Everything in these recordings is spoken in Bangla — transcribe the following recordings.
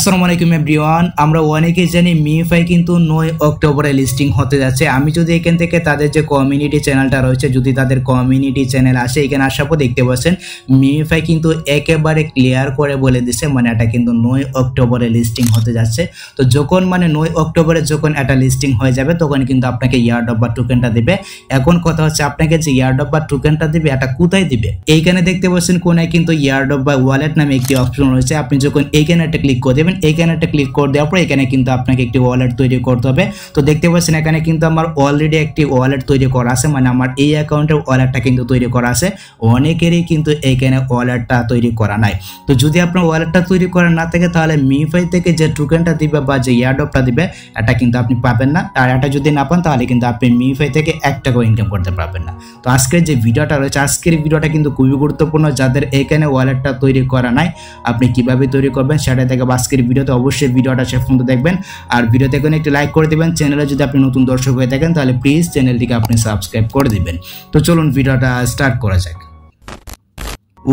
আসসালামু আলাইকুম এভরিওয়ান। আমরা অনেকেই জানি মিফাই কিন্তু 9 অক্টোবরে লিস্টিং হতে যাচ্ছে। আমি যদি এখান থেকে তাদের যে কমিউনিটি চ্যানেলটা রয়েছে, যদি তাদের কমিউনিটি চ্যানেল আসে, এখানে আসার পর দেখতে পাচ্ছেন মিফাই কিন্তু একেবারে ক্লিয়ার করে বলে দিচ্ছে মানে এটা কিন্তু 9 অক্টোবরে লিস্টিং হতে যাচ্ছে। তো যখন 9 অক্টোবরে যখন এটা লিস্টিং হয়ে যাবে তখন কিন্তু আপনাকে ইয়ারড্রপ বা টোকেনটা দিবে। এখন কথা হচ্ছে আপনাকে যে ইয়ারড্রপ বা টোকেনটা দিবে এটা কোথায় দিবে। এইখানে দেখতে পাচ্ছেন কোনায় কিন্তু ইয়ারড্রপ বা ওয়ালেট নামে একটি অপশন রয়েছে। আপনি যখন এইখানে একটা ক্লিক করে দেবেন, এইখানে একটা ক্লিক করে দেওয়ার পর এখানে কিন্তু আপনাকে একটি ওয়ালেট তৈরি করতে হবে। তো দেখতে পাচ্ছেন এখানে কিন্তু আমার অলরেডি একটি ওয়ালেট তৈরি করা আছে, মানে আমার এই অ্যাকাউন্টের ওয়ালেটটা কিন্তু তৈরি করা আছে। অনেকেরই কিন্তু এইখানে ওয়ালেটটা তৈরি করা নাই। তো যদি আপনার ওয়ালেটটা তৈরি করা না থাকে তাহলে মিফাই থেকে যে টোকেনটা দিবে বা যে ইয়ারড্রপটা দিবে এটা কিন্তু আপনি পাবেন না। আর এটা যদি না পান তাহলে কিন্তু আপনি মিফাই থেকে 1 টাকাও ইনকাম করতে পারবেন না। তো আজকের যে ভিডিওটা রয়েছে, আজকের ভিডিওটা কিন্তু খুবই গুরুত্বপূর্ণ। যাদের এখানে ওয়ালেটটা তৈরি করা নাই আপনি কিভাবে তৈরি করবেন সেটা থেকে আজকের ভিডিওতে অবশ্যই ভিডিওটা শেষ পর্যন্ত দেখবেন। আর ভিডিওতে কোনো একটি লাইক করে দিবেন। চ্যানেলে যদি আপনি নতুন দর্শক হয়ে থাকেন তাহলে প্লিজ চ্যানেলটিকে আপনি সাবস্ক্রাইব করে দিবেন। তো চলুন ভিডিওটা স্টার্ট করা যাক।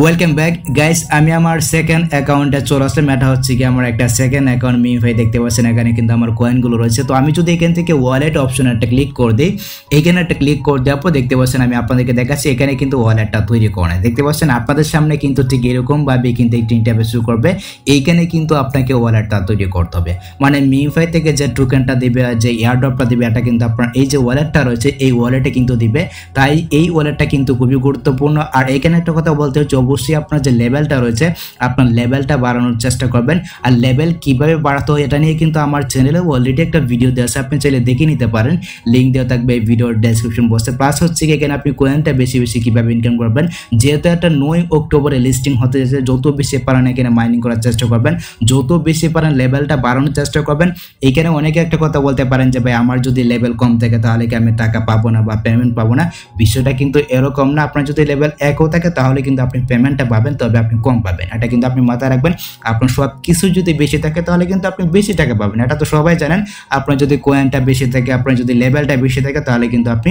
ওয়েলকাম ব্যাক গাইস, আমি আমার সেকেন্ড অ্যাকাউন্টে চলে আসলাম। এটা হচ্ছে কি আমার একটা সেকেন্ড অ্যাকাউন্ট মিফাই। দেখতে পাচ্ছেন এখানে কিন্তু আমার কয়েনগুলো রয়েছে। তো আমি যদি এখান থেকে ওয়ালেট অপশনে একটা ক্লিক করে দিই, এইখানে একটা ক্লিক করে দেওয়ার পর দেখতে পাচ্ছেন আমি আপনাদেরকে দেখাচ্ছি এখানে কিন্তু ওয়ালেটটা তৈরি করে। দেখতে পাচ্ছেন আপনাদের সামনে কিন্তু ঠিক এরকম ভাবে কিন্তু একটি ইন্টারফেস শুরু করবে। এইখানে কিন্তু আপনাকে ওয়ালেটটা তৈরি করতে হবে, মানে মিফাই থেকে যে টোকেনটা দিবে, যে এয়ারড্রপটা দিবে, এটা কিন্তু আপনার এই যে ওয়ালেটটা রয়েছে এই ওয়ালেটে কিন্তু দিবে। তাই এই ওয়ালেটটা কিন্তু খুবই গুরুত্বপূর্ণ। আর এখানে একটা কথা বলতে হচ্ছে, অবশ্যই আপনার যে লেভেলটা রয়েছে আপনার লেভেলটা বাড়ানোর চেষ্টা করবেন। আর লেভেল কিভাবে বাড়াতে হয় এটা নিয়ে কিন্তু আমার চ্যানেলে অলরেডি একটা ভিডিও দেওয়া আছে, আপনি চাইলে দেখে নিতে পারেন। লিঙ্ক দেওয়া থাকবে এই ভিডিওর ডেসক্রিপশন বক্সে। প্লাস হচ্ছে কি এখানে আপনি কয়েনটা বেশি বেশি কিভাবে ইনকাম করবেন, যেহেতু একটা 9 অক্টোবরে লিস্টিং হতে যাচ্ছে, যত বেশি পারেন এখানে মাইনিং করার চেষ্টা করবেন, যত বেশি পারেন লেভেলটা বাড়ানোর চেষ্টা করবেন। এখানে অনেকে একটা কথা বলতে পারেন যে ভাই আমার যদি লেভেল কম থাকে তাহলে কি আমি টাকা পাবো না বা পেমেন্ট পাবো না। বিষয়টা কিন্তু এরকম না। আপনার যদি লেভেল 1ও থাকে তাহলে কিন্তু আপনি পেমেন্টটা পাবেন, তবে আপনি কম পাবেন। এটা কিন্তু আপনি মাথায় রাখবেন। আপনার সব কিছু যদি বেশি থাকে তাহলে কিন্তু আপনি বেশি টাকা পাবেন, এটা তো সবাই জানেন। আপনার যদি কয়েনটা বেশি থাকে, আপনার যদি লেভেলটা বেশি থাকে তাহলে কিন্তু আপনি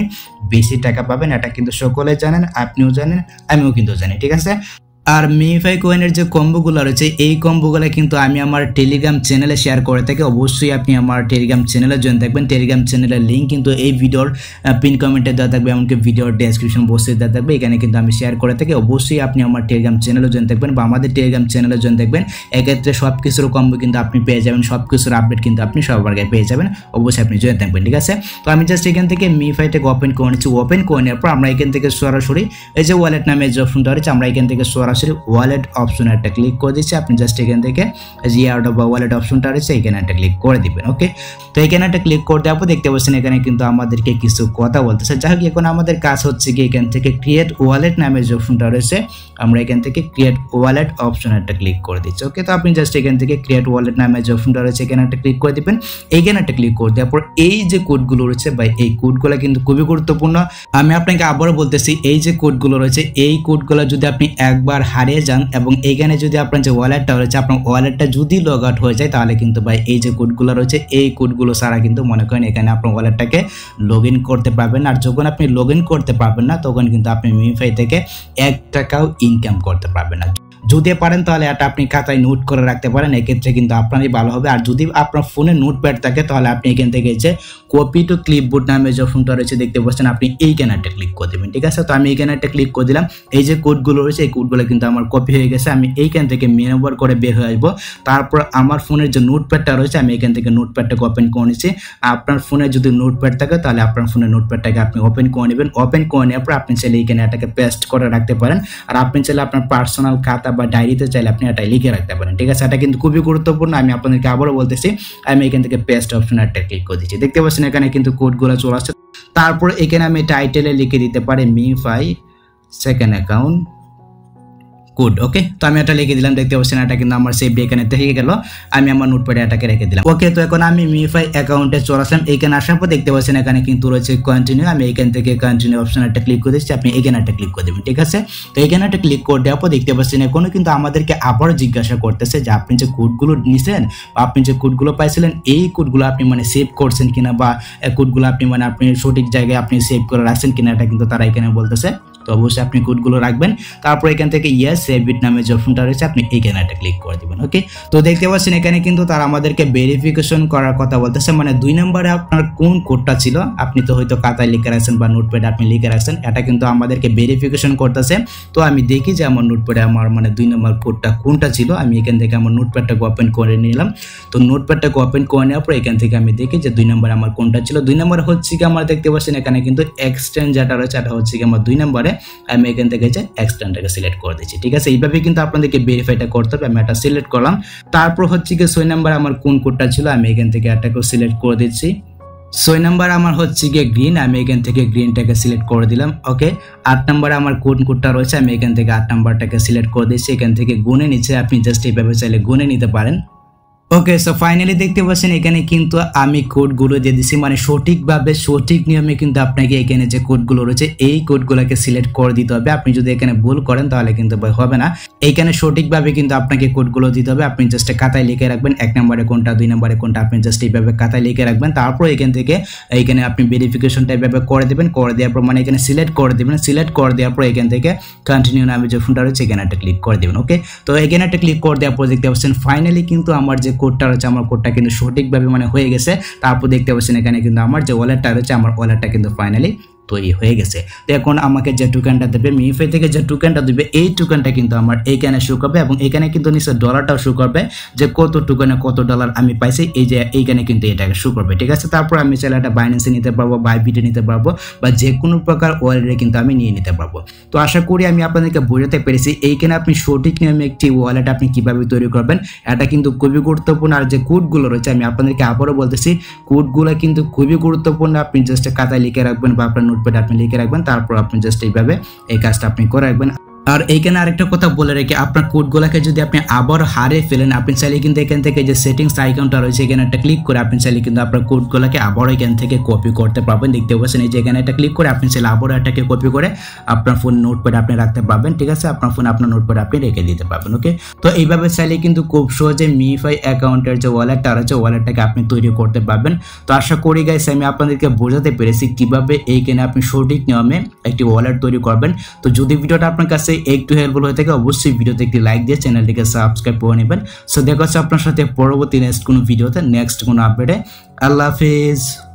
বেশি টাকা পাবেন। এটা কিন্তু সকলে জানেন, আপনিও জানেন, আমিও কিন্তু জানি, ঠিক আছে। আর মিফাই কয়েনের যে কম্বোগুলো রয়েছে এই কম্বোগুলো কিন্তু আমি আমার টেলিগ্রাম চ্যানেলে শেয়ার করে থাকি। অবশ্যই আপনি আমার টেলিগ্রাম চ্যানেলে জয়েন থাকবেন। টেলিগ্রাম চ্যানেলের লিঙ্ক কিন্তু এই ভিডিওর পিন কমেন্টে দেওয়া থাকবে, এমনকি ভিডিওর ডেসক্রিপশন বক্সে দেওয়া থাকবে। এখানে কিন্তু আমি শেয়ার করে থাকি। অবশ্যই আপনি আমার টেলিগ্রাম চ্যানেলে জয়েন থাকবেন বা আমাদের টেলিগ্রাম চ্যানেলে জয়েন থাকবেন। এক্ষেত্রে সব কিছুর কম্বো কিন্তু আপনি পেয়ে যাবেন, সব কিছুর আপডেট কিন্তু আপনি সবার আগে পেয়ে যাবেন। অবশ্যই আপনি জয়েন থাকবেন, ঠিক আছে। তো আমি জাস্ট এখান থেকে মিফাইটাকে ওপেন করে নিচ্ছি। ওপেন করে নেওয়ার পর আমরা এখান থেকে সরাসরি এই যে ওয়ালেট নামে যে অপশনটা রয়েছে আমরা এখান থেকে সরাসরি ওয়ালেট অপশনে একটা ক্লিক করে দিচ্ছি। আপনি জাস্ট এখান থেকে ইয়ারড্রপ বা ওয়ালেট অপশনটা রয়েছে এখানে একটা ক্লিক করে দিবেন। ওকে, তো এখানে একটা ক্লিক করে দেওয়ার পর দেখতে পাচ্ছেন এখানে কিন্তু আমাদেরকে কিছু কথা বলতেছে। যাই হোক, এখন আমাদের কাজ হচ্ছে কি এখান থেকে ক্রিয়েট ওয়ালেট নামে যে অপশনটা রয়েছে আমরা এখান থেকে ক্রিয়েট ওয়ালেট অপশনে একটা ক্লিক করে দিচ্ছি। ওকে, তো আপনি জাস্ট এখান থেকে ক্রিয়েট ওয়ালেট নামে যে অপশনটা রয়েছে এখানে একটা ক্লিক করে দিবেন। এইখানে একটা ক্লিক করে দেওয়ার পর এই যে কোডগুলো রয়েছে বা এই কোডগুলো কিন্তু খুবই গুরুত্বপূর্ণ। আমি আপনাকে আবারও বলতেছি, এই যে কোডগুলো রয়েছে এই কোডগুলো যদি আপনি একবার হারিয়ে যান এবং এইখানে যদি আপনার যে ওয়ালেটটা রয়েছে আপনার ওয়ালেটটা যদি লগ আউট হয়ে যায় তাহলে কিন্তু ভাই এই যে কোডগুলো রয়েছে এই কোডগুলো ছাড়া কিন্তু মনে করেন এখানে আপনার ওয়ালেটটাকে লগ ইন করতে পারবেন। আর যখন আপনি লগ ইন করতে পারবেন না তখন কিন্তু আপনি মিফাই থেকে 1 টাকাও ইনকাম করতে পারবেন না। যদি পারেন তাহলে এটা আপনি খাতায় নোট করে রাখতে পারেন, এক্ষেত্রে কিন্তু আপনারই ভালো হবে। আর যদি আপনার ফোনে নোটপ্যাড থাকে তাহলে আপনি এখান থেকে যে কপি টু ক্লিপবোর্ড নামে যে অপশনটা রয়েছে দেখতে পাচ্ছেন আপনি এইখানে একটা ক্লিক করে দেবেন, ঠিক আছে। তো আমি এইখানে একটা ক্লিক করে দিলাম। এই যে কোডগুলো রয়েছে এই কোডগুলো কিন্তু আমার কপি হয়ে গেছে। আমি এইখান থেকে মেনু বার করে বের হয়ে আসবো। তারপর আমার ফোনের যে নোটপ্যাডটা রয়েছে আমি এখান থেকে নোটপ্যাডটাকে ওপেন করে নিচ্ছি। আপনার ফোনে যদি নোটপ্যাড থাকে তাহলে আপনার ফোনের নোটপ্যাডটাকে আপনি ওপেন করে নেবেন। ওপেন করে নেওয়ার পর আপনি চাইলে এইখানে এটাকে পেস্ট করে রাখতে পারেন। আর আপনি চাইলে আপনার পার্সোনাল খাতা বা ডায়েরিতে চাইলে আপনি এটা লিখে রাখতে পারেন, ঠিক আছে। এটা কিন্তু খুবই গুরুত্বপূর্ণ। আমি আপনাদেরকে আবারও বলতেছি, আমি এখান থেকে পেস্ট অপশন একটা ক্লিক করে দিচ্ছি। দেখতে পাচ্ছেন এখানে কিন্তু কোডগুলো চলে আসছে। তারপর এখানে আমি টাইটেলে লিখে দিতে পারি মিফাই সেকেন্ড অ্যাকাউন্ট কোড। ওকে, তো আমি এটা লিখে দিলাম। দেখতে পাচ্ছেন এটা কিন্তু আমার সেভ এখানে থেকে গেল। আমি আমার নোটপ্যাডে এটাকে রেখে দিলাম। ওকে, তো এখন আমি মিফাই অ্যাকাউন্টে চলে আসলাম। এখানে আসার পর দেখতে পাচ্ছেন এখানে কিন্তু রয়েছে কন্টিনিউ। আমি এখান থেকে কন্টিনিউ অপশন একটা ক্লিক করে দিচ্ছি। আপনি এখানে একটা ক্লিক করে দেবেন, ঠিক আছে। তো এখানে একটা ক্লিক করে দেওয়ার পর দেখতে পাচ্ছেন এখনো কিন্তু আমাদেরকে আবার জিজ্ঞাসা করতেছে যে আপনি যে কোডগুলো নিছেন বা আপনি যে কোডগুলো পাইছিলেন এই কোডগুলো আপনি মানে সেভ করছেন কিনা বা কোডগুলো আপনি মানে আপনি সঠিক জায়গায় আপনি সেভ করে রাখছেন কিনা এটা কিন্তু তারা এখানে বলতেছে। তো অবশ্যই আপনি কোডগুলো রাখবেন। তারপর এখান থেকে ইয়েস সেভ ইট নামে যে অপশনটা রয়েছে আপনি এখানে একটা ক্লিক করে দিবেন। ওকে, তো দেখতে পাচ্ছেন এখানে কিন্তু তারা আমাদেরকে ভেরিফিকেশন করার কথা বলতেছে, মানে 2 নম্বরে আপনার কোন কোডটা ছিল, আপনি তো হয়তো খাতায় লিখে রাখছেন বা নোটপ্যাডে আপনি লিখে রাখছেন, এটা কিন্তু আমাদেরকে ভেরিফিকেশন করতেছে। তো আমি দেখি যে আমার নোটপ্যাডে আমার মানে 2 নম্বর কোডটা কোনটা ছিল। আমি এখান থেকে আমার নোটপ্যাডটাকে ওপেন করে নিলাম। তো নোটপ্যাডটাকে ওপেন করে নেওয়ার পর এখান থেকে আমি দেখি যে 2 নম্বরে আমার কোনটা ছিল। 2 নম্বরে হচ্ছে কি আমার দেখতে পাচ্ছেন এখানে কিন্তু এক্সটেন্ড যেটা রয়েছে এটা হচ্ছে কি আমার 2 নম্বরে। আমি এখান থেকে যে এক্সটেন্ডটাকে সিলেক্ট করে দিচ্ছি। ঠিক আছে, এইভাবে কিন্তু আপনাদেরকে ভেরিফাইটা করতে হবে। আমি এটা সিলেক্ট করলাম। তারপর হচ্ছে কি 6 নম্বরে আমার কোন কোডটা ছিল, আমি এখান থেকে এটাকে সিলেক্ট করে দিচ্ছি। 6 নম্বর আমার হচ্ছে গিয়ে গ্রিন, আমি এখান থেকে গ্রিনটাকে সিলেক্ট করে দিলাম। ওকে, 8 নম্বরে আমার কোন কোডটা রয়েছে, আমি এখান থেকে 8 নম্বরটাকে সিলেক্ট করে দিচ্ছি। এখান থেকে গুণে নিচ্ছে, আপনি জাস্ট এইভাবে চাইলে গুণে নিতে পারেন। ওকে, সো ফাইনালি দেখতে পাচ্ছেন এখানে কিন্তু আমি কোডগুলো দিয়ে দিচ্ছি, মানে সঠিকভাবে সঠিক নিয়মে কিন্তু আপনাকে এখানে যে কোডগুলো রয়েছে এই কোডগুলোকে সিলেক্ট করে দিতে হবে। আপনি যদি এখানে ভুল করেন তাহলে কিন্তু হবে না। এইখানে সঠিকভাবে কিন্তু আপনাকে কোডগুলো দিতে হবে। আপনি জাস্ট খাতায় লিখে রাখবেন 1 নম্বরে কোনটা 2 নম্বরে কোনটা, আপনি জাস্ট এইভাবে খাতায় লিখে রাখবেন। তারপর এখান থেকে এইখানে আপনি ভেরিফিকেশনটা এইভাবে করে দেবেন। করে দেওয়ার পর মানে এখানে সিলেক্ট করে দেবেন। সিলেক্ট করে দেওয়ার পর এখান থেকে কন্টিনিউ নামে যে ফোনটা রয়েছে এখানে একটা ক্লিক করে দেবেন। ওকে, তো এখানে একটা ক্লিক করে দেওয়ার পর দেখতে পাচ্ছেন ফাইনালি কিন্তু আমার যে কোডটা রয়েছে আমার কোডটা কিন্তু সঠিকভাবে মানে হয়ে গেছে। তারপর দেখতে পাচ্ছেন এখানে কিন্তু আমার যে ওয়ালেটটা রয়েছে আমার ওয়ালেটটা কিন্তু ফাইনালি তৈরি হয়ে গেছে। তো এখন আমাকে যে টোকেনটা দেবে মিফাই থেকে, যে টোকেনটা দিবে এই টোকেনটা কিন্তু আমার এইখানে শো করবে এবং এখানে কিন্তু নিচে ডলারটাও শো করবে যে কত টোকেনে কত ডলার আমি পাইছি, এই যে এইখানে কিন্তু এটাকে শো করবে। ঠিক আছে, তারপর আমি চাইলে এটা বাইন্যান্সে নিতে পারবো, বাইবিটে নিতে পারবো বা যে কোনো প্রকার ওয়ালেটে কিন্তু আমি নিয়ে নিতে পারবো। তো আশা করি আমি আপনাদেরকে বোঝাতে পেরেছি এইখানে আপনি সঠিক নিয়মে একটি ওয়ালেট আপনি কিভাবে তৈরি করবেন, এটা কিন্তু খুবই গুরুত্বপূর্ণ। আর যে কোডগুলো রয়েছে আমি আপনাদেরকে আবারও বলতেছি কোডগুলো কিন্তু খুবই গুরুত্বপূর্ণ। আপনি জাস্ট খাতায় লিখে রাখবেন বা আপনার নোটপ্যাডে আপনি লিখে রাখবেন। তারপর আপনি জাস্ট এইভাবে এই কাজটা আপনি করে রাখবেন। আর এইখানে আরেকটা কথা বলে রেখে আপনার কোডগুলোকে যদি আপনি আবার হারিয়ে ফেলেন আপনি চাইলে কিন্তু এখান থেকে যে সেটিংস আইকনটা রয়েছে এখানে একটা ক্লিক করে আপনি চাইলে কিন্তু আপনার কোডগুলোকে আবার এখান থেকে কপি করতে পারবেন। দেখতে পাচ্ছেন এই যে এখানে একটা ক্লিক করে আপনি চাইলে আবার এটাকে কপি করে আপনার ফোন নোটপ্যাডে আপনি রাখতে পারবেন। ঠিক আছে, আপনার ফোন আপনার নোটপ্যাডে আপনি রেখে দিতে পারবেন। ওকে, তো এইভাবে চাইলে কিন্তু খুব সহজে মিফাই অ্যাকাউন্টের যে ওয়ালেটটা রয়েছে ওয়ালেটটাকে আপনি তৈরি করতে পারবেন। তো আশা করি গাইস আমি আপনাদেরকে বোঝাতে পেরেছি কিভাবে এইখানে আপনি সঠিক নিয়মে একটি ওয়ালেট তৈরি করবেন। তো যদি ভিডিওটা আপনার কাছে একটু হেল্পফুল হয়ে থাকে অবশ্যই ভিডিওতে একটি লাইক দিয়ে চ্যানেলটিকে সাবস্ক্রাইব করে নেবেন। সো দেখা হচ্ছে আপনার সাথে পরবর্তী নেক্সট কোনো ভিডিওতে নেক্সট কোনো আপডেটে। আল্লাহ হাফেজ।